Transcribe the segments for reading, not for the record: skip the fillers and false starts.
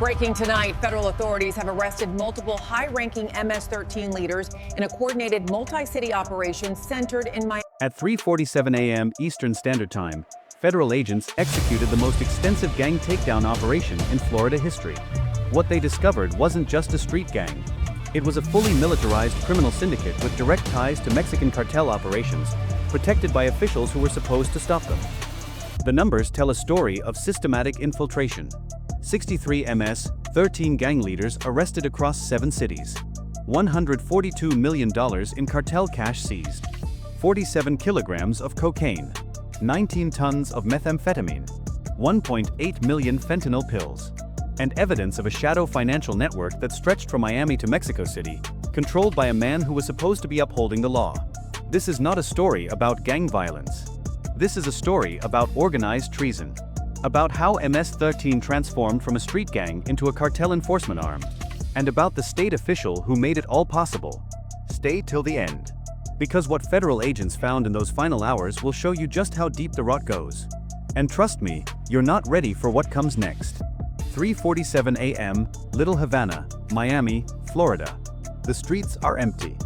Breaking tonight, federal authorities have arrested multiple high-ranking MS-13 leaders in a coordinated multi-city operation centered in Miami. At 3:47 a.m. Eastern Standard Time, federal agents executed the most extensive gang takedown operation in Florida history. What they discovered wasn't just a street gang. It was a fully militarized criminal syndicate with direct ties to Mexican cartel operations, protected by officials who were supposed to stop them. The numbers tell a story of systematic infiltration. 63 MS-13 gang leaders arrested across 7 cities. $142 million in cartel cash seized. 47 kilograms of cocaine. 19 tons of methamphetamine. 1.8 million fentanyl pills. And evidence of a shadow financial network that stretched from Miami to Mexico City, controlled by a man who was supposed to be upholding the law. This is not a story about gang violence. This is a story about organized treason. About how MS-13 transformed from a street gang into a cartel enforcement arm. And about the state official who made it all possible. Stay till the end. Because what federal agents found in those final hours will show you just how deep the rot goes. And trust me, you're not ready for what comes next. 3:47 a.m., Little Havana, Miami, Florida. The streets are empty.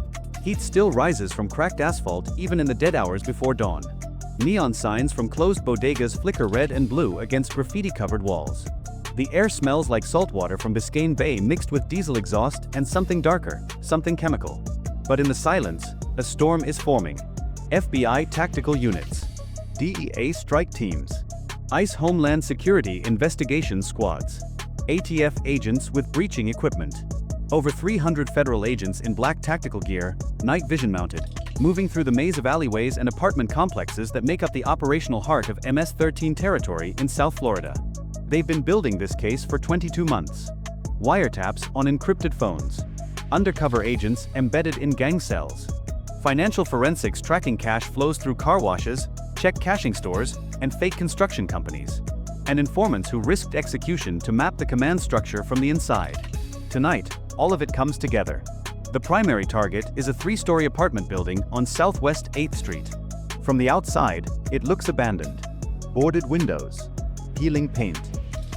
Heat still rises from cracked asphalt even in the dead hours before dawn. Neon signs from closed bodegas flicker red and blue against graffiti-covered walls. The air smells like salt water from Biscayne Bay mixed with diesel exhaust and something darker, something chemical. But in the silence, a storm is forming. FBI tactical units. DEA strike teams. ICE Homeland Security investigation squads. ATF agents with breaching equipment. Over 300 federal agents in black tactical gear, night vision mounted, moving through the maze of alleyways and apartment complexes that make up the operational heart of MS-13 territory in South Florida. They've been building this case for 22 months. Wiretaps on encrypted phones. Undercover agents embedded in gang cells. Financial forensics tracking cash flows through car washes, check cashing stores, and fake construction companies. And informants who risked execution to map the command structure from the inside. Tonight, all of it comes together. The primary target is a 3-story apartment building on Southwest 8th Street. From the outside, it looks abandoned. Boarded windows. Peeling paint.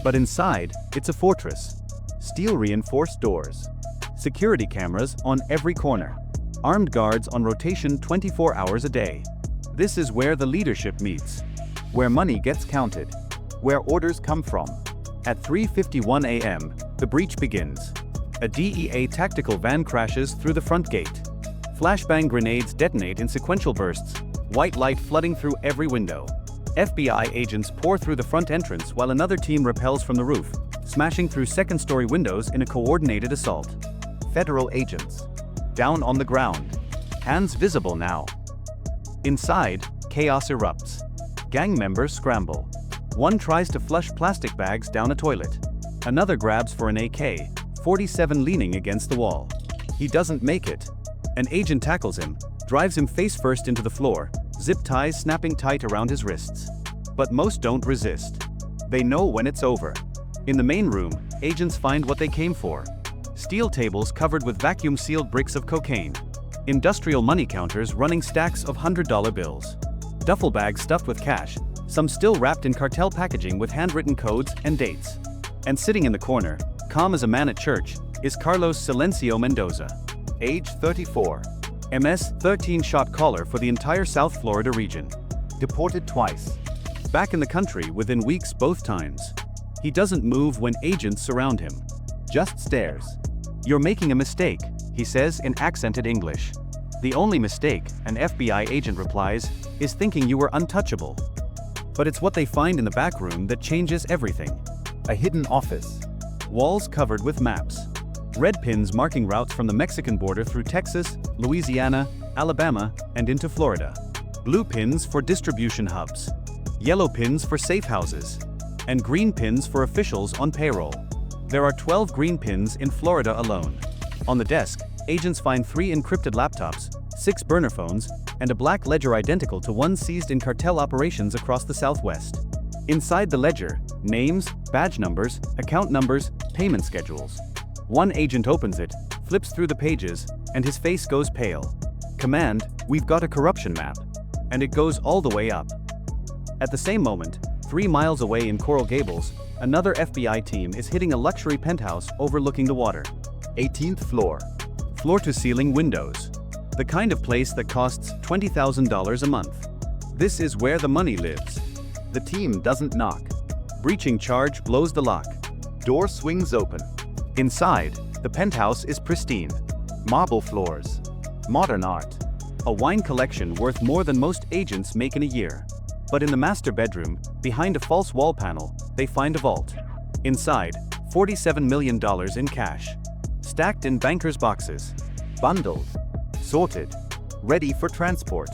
But inside, it's a fortress. Steel-reinforced doors. Security cameras on every corner. Armed guards on rotation 24 hours a day. This is where the leadership meets. Where money gets counted. Where orders come from. At 3:51 a.m., the breach begins. A DEA tactical van crashes through the front gate. Flashbang grenades detonate in sequential bursts, white light flooding through every window. FBI agents pour through the front entrance while another team rappels from the roof, smashing through second-story windows in a coordinated assault. Federal agents. Down on the ground. Hands visible now. Inside, chaos erupts. Gang members scramble. One tries to flush plastic bags down a toilet. Another grabs for an AK-47 leaning against the wall. He doesn't make it. An agent tackles him, drives him face first into the floor, zip ties snapping tight around his wrists. But most don't resist. They know when it's over. In the main room, agents find what they came for. Steel tables covered with vacuum-sealed bricks of cocaine. Industrial money counters running stacks of $100 bills. Duffel bags stuffed with cash, some still wrapped in cartel packaging with handwritten codes and dates. And sitting in the corner, calm as a man at church, is Carlos Silencio Mendoza. Age 34. MS-13 shot caller for the entire South Florida region. Deported twice. Back in the country within weeks both times. He doesn't move when agents surround him. Just stares. "You're making a mistake," he says in accented English. "The only mistake," an FBI agent replies, "is thinking you were untouchable." But it's what they find in the back room that changes everything. A hidden office. Walls covered with maps. Red pins marking routes from the Mexican border through Texas, Louisiana, Alabama, and into Florida. Blue pins for distribution hubs. Yellow pins for safe houses. And green pins for officials on payroll. There are 12 green pins in Florida alone. On the desk, agents find 3 encrypted laptops, 6 burner phones, and a black ledger identical to one seized in cartel operations across the Southwest. Inside the ledger, names, badge numbers, account numbers, payment schedules. One agent opens it, flips through the pages, and his face goes pale. "Command, we've got a corruption map." And it goes all the way up. At the same moment, 3 miles away in Coral Gables, Another FBI team is hitting a luxury penthouse overlooking the water. 18th floor. Floor-to-ceiling windows. The kind of place that costs $20,000 a month. This is where the money lives. The team doesn't knock. Breaching charge blows the lock. Door swings open. Inside, the penthouse is pristine. Marble floors. Modern art. A wine collection worth more than most agents make in a year. But in the master bedroom, behind a false wall panel, they find a vault. Inside, $47 million in cash. Stacked in bankers' boxes. Bundled. Sorted. Ready for transport.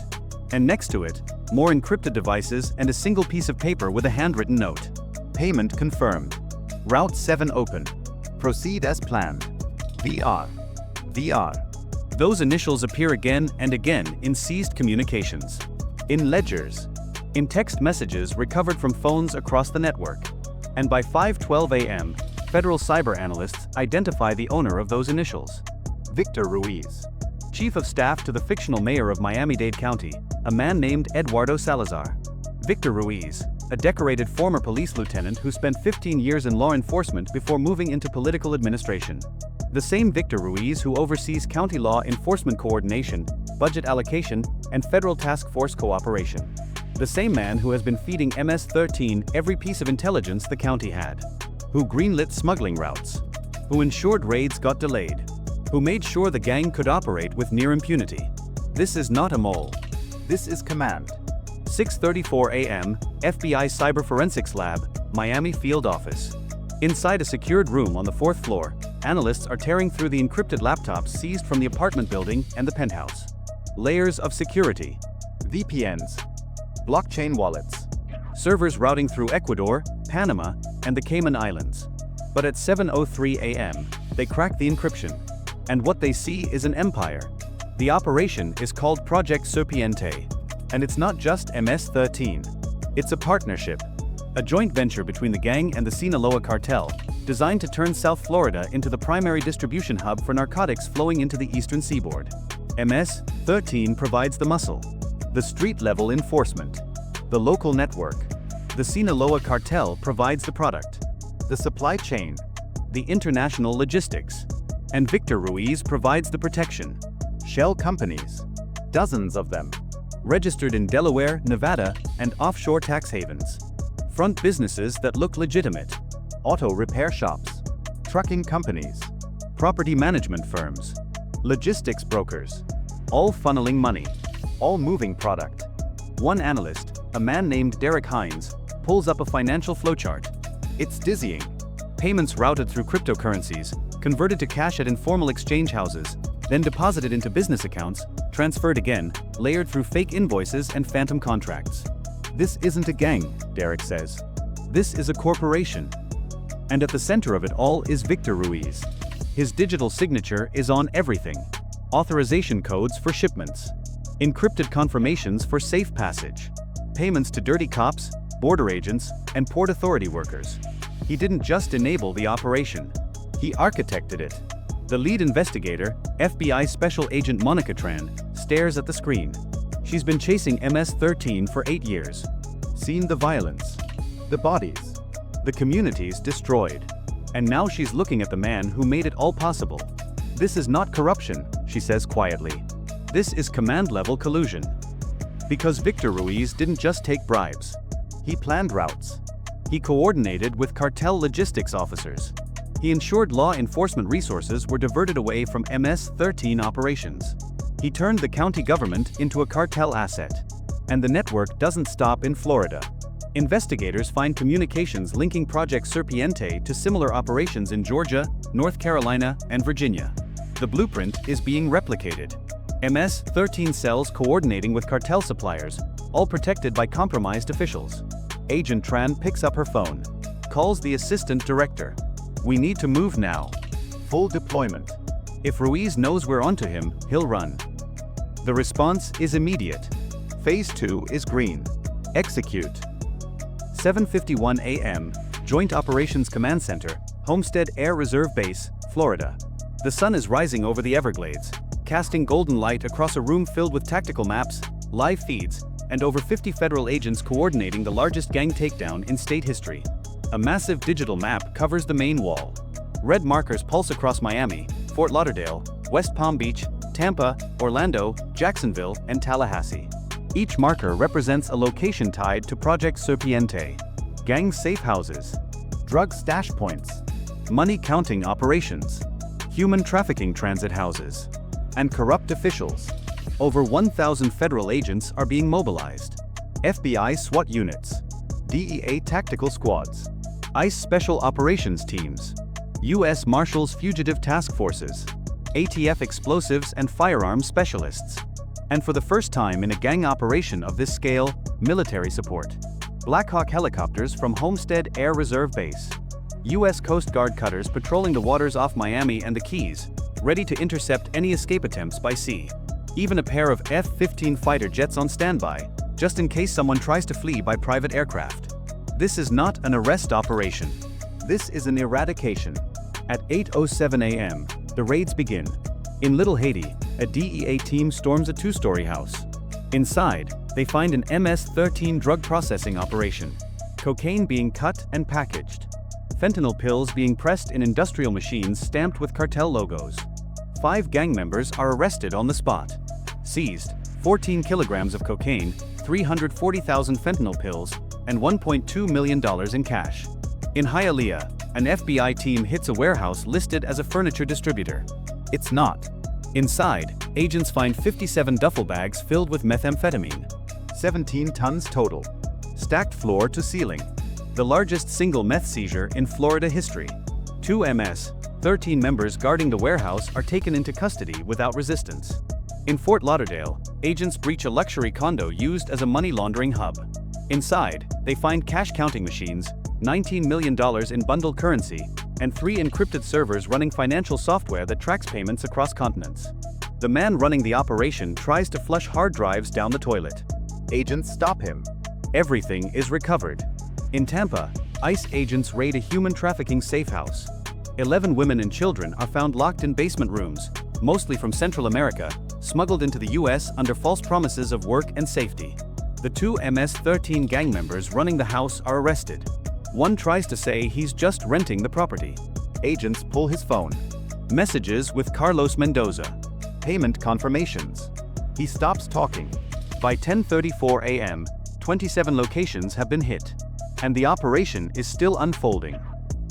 And next to it, more encrypted devices and a single piece of paper with a handwritten note. Payment confirmed. Route 7 open. Proceed as planned. VR. Those initials appear again and again in seized communications. In ledgers. In text messages recovered from phones across the network. And by 5:12 a.m., federal cyber analysts identify the owner of those initials. Victor Ruiz. Chief of Staff to the fictional mayor of Miami-Dade County, a man named Eduardo Salazar. Victor Ruiz, a decorated former police lieutenant who spent 15 years in law enforcement before moving into political administration. The same Victor Ruiz who oversees county law enforcement coordination, budget allocation, and federal task force cooperation. The same man who has been feeding MS-13 every piece of intelligence the county had. Who greenlit smuggling routes. Who ensured raids got delayed. Who made sure the gang could operate with near impunity. This is not a mole. This is command. 6:34 a.m., FBI Cyber Forensics Lab, Miami Field Office. Inside a secured room on the 4th floor, analysts are tearing through the encrypted laptops seized from the apartment building and the penthouse. Layers of security. VPNs. Blockchain wallets. Servers routing through Ecuador, Panama, and the Cayman Islands. But at 7:03 a.m., they crack the encryption. And what they see is an empire. The operation is called Project Serpiente. And it's not just MS-13. It's a partnership. A joint venture between the gang and the Sinaloa Cartel, designed to turn South Florida into the primary distribution hub for narcotics flowing into the eastern seaboard. MS-13 provides the muscle. The street-level enforcement. The local network. The Sinaloa Cartel provides the product. The supply chain. The international logistics. And Victor Ruiz provides the protection. Shell companies. Dozens of them. Registered in Delaware, Nevada, and offshore tax havens. Front businesses that look legitimate. Auto repair shops. Trucking companies. Property management firms. Logistics brokers. All funneling money. All moving product. One analyst, a man named Derek Hines, pulls up a financial flowchart. It's dizzying. Payments routed through cryptocurrencies, converted to cash at informal exchange houses, then deposited into business accounts, transferred again, layered through fake invoices and phantom contracts. This isn't a gang, Derek says. This is a corporation. And at the center of it all is Victor Ruiz. His digital signature is on everything. Authorization codes for shipments. Encrypted confirmations for safe passage. Payments to dirty cops, border agents, and Port Authority workers. He didn't just enable the operation. He architected it. The lead investigator, FBI Special Agent Monica Tran, stares at the screen. She's been chasing MS-13 for 8 years. Seen the violence. The bodies. The communities destroyed. And now she's looking at the man who made it all possible. This is not corruption, she says quietly. This is command-level collusion. Because Victor Ruiz didn't just take bribes. He planned routes. He coordinated with cartel logistics officers. He ensured law enforcement resources were diverted away from MS-13 operations. He turned the county government into a cartel asset. And the network doesn't stop in Florida. Investigators find communications linking Project Serpiente to similar operations in Georgia, North Carolina, and Virginia. The blueprint is being replicated. MS-13 cells coordinating with cartel suppliers, all protected by compromised officials. Agent Tran picks up her phone. Calls the assistant director. We need to move now. Full deployment. If Ruiz knows we're onto him, he'll run. The response is immediate. Phase 2 is green. Execute. 7:51 a.m., Joint Operations Command Center, Homestead Air Reserve Base, Florida. The sun is rising over the Everglades, casting golden light across a room filled with tactical maps, live feeds, and over 50 federal agents coordinating the largest gang takedown in state history. A massive digital map covers the main wall. Red markers pulse across Miami, Fort Lauderdale, West Palm Beach, Tampa, Orlando, Jacksonville, and Tallahassee. Each marker represents a location tied to Project Serpiente, gang safe houses, drug stash points, money counting operations, human trafficking transit houses, and corrupt officials. Over 1,000 federal agents are being mobilized. FBI SWAT units, DEA tactical squads, ICE special operations teams, U.S. Marshals fugitive task forces, ATF explosives and firearms specialists. And for the first time in a gang operation of this scale, military support. Black Hawk helicopters from Homestead Air Reserve Base. U.S. Coast Guard cutters patrolling the waters off Miami and the Keys, ready to intercept any escape attempts by sea. Even a pair of F-15 fighter jets on standby, just in case someone tries to flee by private aircraft. This is not an arrest operation. This is an eradication. At 8:07 a.m., the raids begin. In Little Haiti, a DEA team storms a two-story house. Inside, they find an MS-13 drug processing operation. Cocaine being cut and packaged. Fentanyl pills being pressed in industrial machines stamped with cartel logos. 5 gang members are arrested on the spot. Seized, 14 kilograms of cocaine, 340,000 fentanyl pills, and $1.2 million in cash. In Hialeah, an FBI team hits a warehouse listed as a furniture distributor. It's not. Inside, agents find 57 duffel bags filled with methamphetamine. 17 tons total. Stacked floor to ceiling. The largest single meth seizure in Florida history. 2 MS-13 members guarding the warehouse are taken into custody without resistance. In Fort Lauderdale, agents breach a luxury condo used as a money laundering hub. Inside, they find cash counting machines, $19 million in bundled currency, and 3 encrypted servers running financial software that tracks payments across continents. The man running the operation tries to flush hard drives down the toilet. Agents stop him. Everything is recovered. In Tampa, ICE agents raid a human trafficking safe house. 11 women and children are found locked in basement rooms, mostly from Central America, smuggled into the U.S. under false promises of work and safety. The 2 MS-13 gang members running the house are arrested. One tries to say he's just renting the property. Agents pull his phone. Messages with Carlos Mendoza. Payment confirmations. He stops talking. By 10:34 a.m., 27 locations have been hit. And the operation is still unfolding.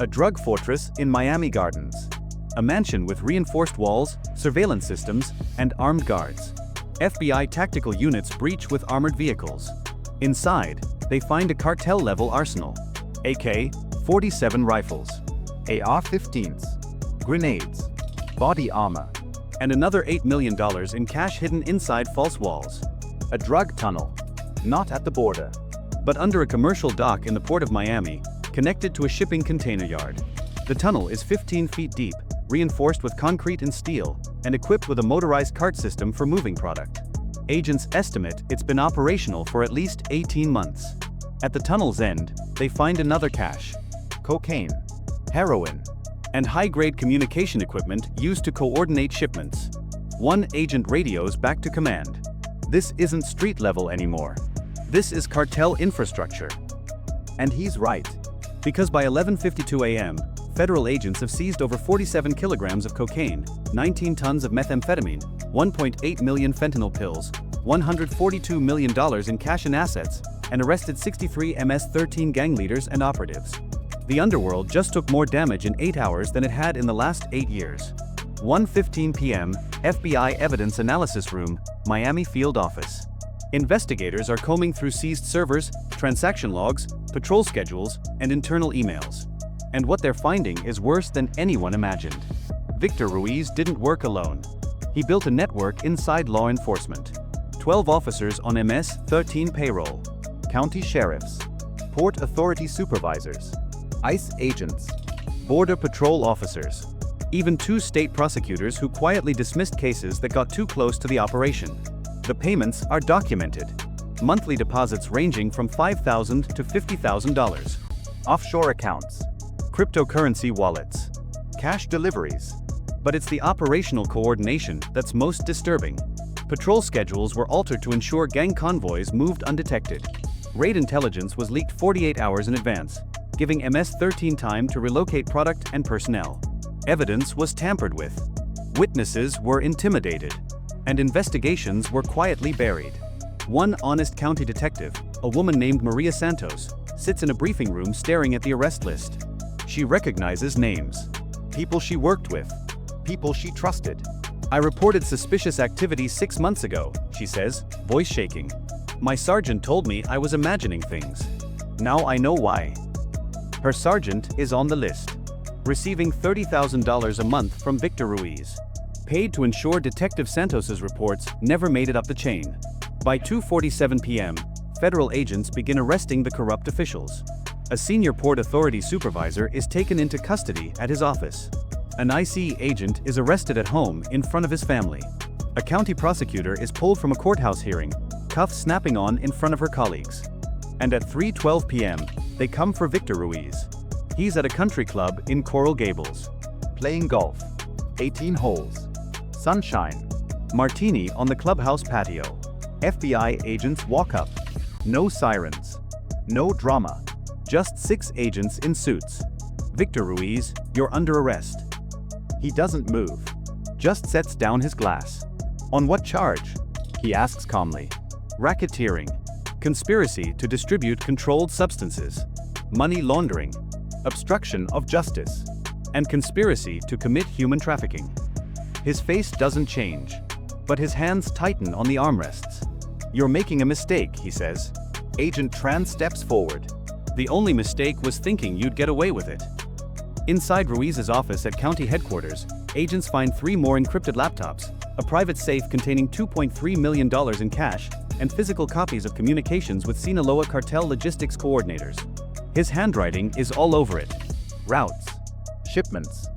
A drug fortress in Miami Gardens. A mansion with reinforced walls, surveillance systems, and armed guards. FBI tactical units breach with armored vehicles. Inside, they find a cartel-level arsenal. AK-47 rifles, AR-15s, grenades, body armor, and another $8 million in cash hidden inside false walls. A drug tunnel, not at the border, but under a commercial dock in the port of Miami, connected to a shipping container yard. The tunnel is 15 feet deep, reinforced with concrete and steel, and equipped with a motorized cart system for moving product. Agents estimate it's been operational for at least 18 months. At the tunnel's end, they find another cache: cocaine, heroin, and high-grade communication equipment used to coordinate shipments. One agent radios back to command. This isn't street level anymore. This is cartel infrastructure. And he's right. Because by 11:52 a.m., federal agents have seized over 47 kilograms of cocaine, 19 tons of methamphetamine, 1.8 million fentanyl pills, $142 million in cash and assets, and arrested 63 MS-13 gang leaders and operatives. The underworld just took more damage in 8 hours than it had in the last 8 years. 1:15 p.m., FBI Evidence Analysis Room, Miami Field Office. Investigators are combing through seized servers, transaction logs, patrol schedules, and internal emails. And what they're finding is worse than anyone imagined. Victor Ruiz didn't work alone. He built a network inside law enforcement. 12 officers on MS-13 payroll. County sheriffs, port authority supervisors, ICE agents, border patrol officers, even 2 state prosecutors who quietly dismissed cases that got too close to the operation. The payments are documented. Monthly deposits ranging from $5,000 to $50,000. Offshore accounts, cryptocurrency wallets, cash deliveries. But it's the operational coordination that's most disturbing. Patrol schedules were altered to ensure gang convoys moved undetected. Raid intelligence was leaked 48 hours in advance. giving MS-13 time to relocate product and personnel. Evidence was tampered with. Witnesses were intimidated. And investigations were quietly buried. One honest county detective, a woman named Maria Santos, sits in a briefing room staring at the arrest list. She recognizes names. People she worked with. People she trusted. "I reported suspicious activity 6 months ago," she says, voice shaking. "My sergeant told me I was imagining things. Now I know why." Her sergeant is on the list, receiving $30,000 a month from Victor Ruiz, paid to ensure Detective Santos's reports never made it up the chain. By 2:47 p.m., federal agents begin arresting the corrupt officials. A senior Port Authority supervisor is taken into custody at his office. An IC agent is arrested at home in front of his family. A county prosecutor is pulled from a courthouse hearing, cuffs snapping on in front of her colleagues. And at 3:12 p.m., they come for Victor Ruiz. He's at a country club in Coral Gables. Playing golf. 18 holes. Sunshine. Martini on the clubhouse patio. FBI agents walk up. No sirens. No drama. Just 6 agents in suits. "Victor Ruiz, you're under arrest." He doesn't move. Just sets down his glass. "On what charge?" he asks calmly. "Racketeering. Conspiracy to distribute controlled substances. Money laundering. Obstruction of justice. And conspiracy to commit human trafficking." His face doesn't change, but his hands tighten on the armrests. "You're making a mistake," he says. Agent Tran steps forward. "The only mistake was thinking you'd get away with it." Inside Ruiz's office at county headquarters, agents find 3 more encrypted laptops, a private safe containing $2.3 million in cash, and physical copies of communications with Sinaloa cartel logistics coordinators. His handwriting is all over it. Routes, shipments,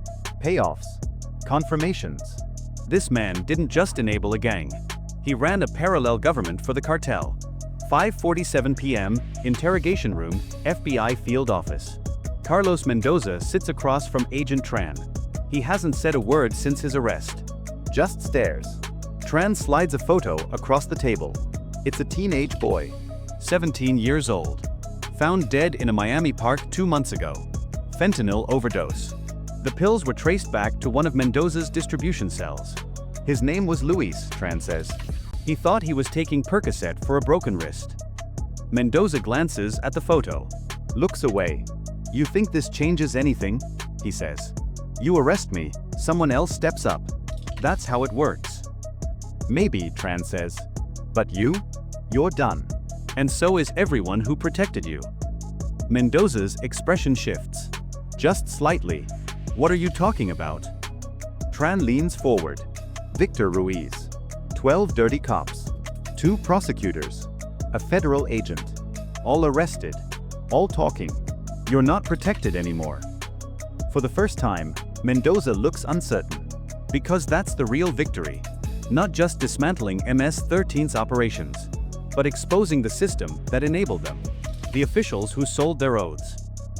payoffs, confirmations. This man didn't just enable a gang. He ran a parallel government for the cartel. 5:47 p.m., interrogation room, FBI field office. Carlos Mendoza sits across from Agent Tran. He hasn't said a word since his arrest. Just stares. Tran slides a photo across the table. It's a teenage boy, 17 years old. Found dead in a Miami park 2 months ago. Fentanyl overdose. The pills were traced back to one of Mendoza's distribution cells. His name was Luis, Tran says. He thought he was taking Percocet for a broken wrist. Mendoza glances at the photo. Looks away. "You think this changes anything?" he says. "You arrest me, someone else steps up. That's how it works." "Maybe," Tran says. "But you? You're done. And so is everyone who protected you." Mendoza's expression shifts. Just slightly. "What are you talking about?" Tran leans forward. Victor Ruiz. 12 dirty cops. 2 prosecutors. A federal agent. All arrested. All talking. "You're not protected anymore." For the first time, Mendoza looks uncertain. Because that's the real victory. Not just dismantling MS-13's operations, but exposing the system that enabled them. The officials who sold their oaths.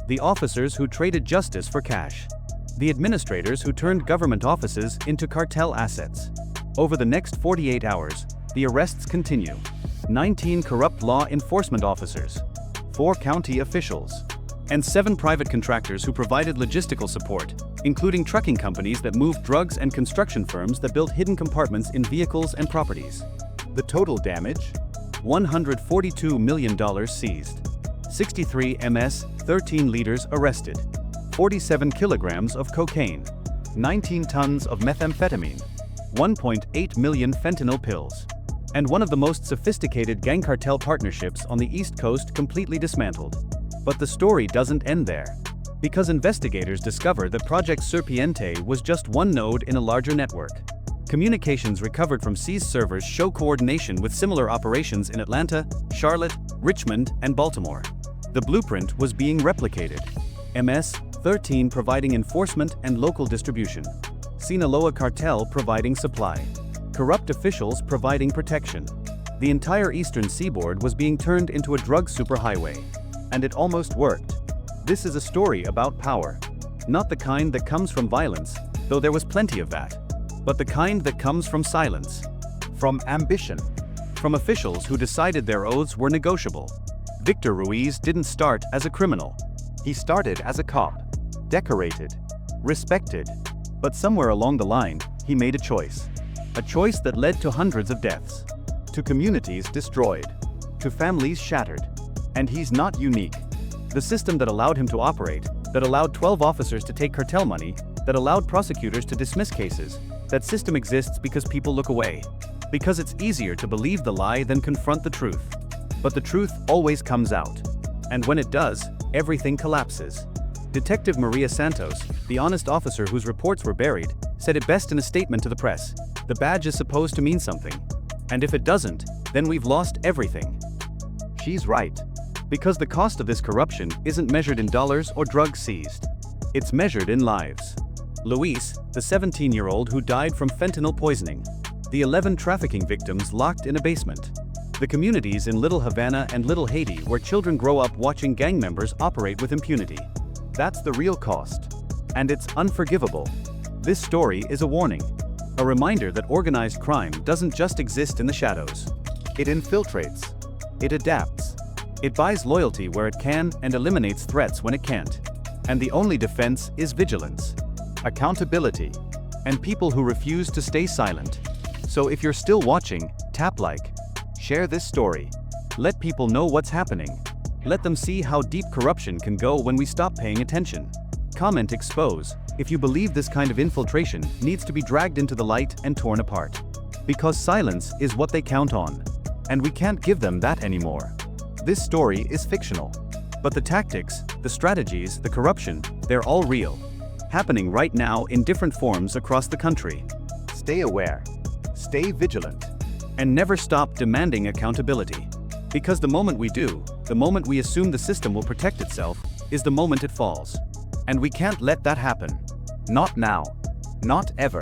The officers who traded justice for cash. The administrators who turned government offices into cartel assets. Over the next 48 hours, the arrests continue. 19 corrupt law enforcement officers. 4 county officials. And 7 private contractors who provided logistical support, including trucking companies that moved drugs and construction firms that built hidden compartments in vehicles and properties. The total damage? $142 million seized. 63 MS-13 leaders arrested. 47 kilograms of cocaine. 19 tons of methamphetamine. 1.8 million fentanyl pills. And one of the most sophisticated gang cartel partnerships on the East Coast completely dismantled. But the story doesn't end there. Because investigators discover that Project Serpiente was just one node in a larger network. Communications recovered from seized servers show coordination with similar operations in Atlanta, Charlotte, Richmond, and Baltimore. The blueprint was being replicated. MS-13 providing enforcement and local distribution. Sinaloa Cartel providing supply. Corrupt officials providing protection. The entire eastern seaboard was being turned into a drug superhighway. And it almost worked. This is a story about power. Not the kind that comes from violence, though there was plenty of that. But the kind that comes from silence. From ambition. From officials who decided their oaths were negotiable. Victor Ruiz didn't start as a criminal. He started as a cop, decorated, respected, but somewhere along the line, he made a choice. A choice that led to hundreds of deaths, to communities destroyed, to families shattered. And he's not unique. The system that allowed him to operate, that allowed 12 officers to take cartel money, that allowed prosecutors to dismiss cases, that system exists because people look away. Because it's easier to believe the lie than confront the truth. But the truth always comes out. And when it does, everything collapses. Detective Maria Santos, the honest officer whose reports were buried, said it best in a statement to the press. The badge is supposed to mean something. And if it doesn't, then we've lost everything. She's right. Because the cost of this corruption isn't measured in dollars or drugs seized. It's measured in lives. Luis, the 17-year-old who died from fentanyl poisoning. The 11 trafficking victims locked in a basement. The communities in Little Havana and Little Haiti where children grow up watching gang members operate with impunity. That's the real cost. And it's unforgivable. This story is a warning. A reminder that organized crime doesn't just exist in the shadows. It infiltrates. It adapts. It buys loyalty where it can and eliminates threats when it can't. And the only defense is vigilance, accountability, and people who refuse to stay silent. So if you're still watching, tap like. Share this story. Let people know what's happening. Let them see how deep corruption can go when we stop paying attention. Comment expose if you believe this kind of infiltration needs to be dragged into the light and torn apart. Because silence is what they count on. And we can't give them that anymore. This story is fictional. But the tactics, the strategies, the corruption, they're all real. Happening right now in different forms across the country. Stay aware. Stay vigilant. And never stop demanding accountability. Because the moment we do, the moment we assume the system will protect itself, is the moment it falls. And we can't let that happen. Not now. Not ever.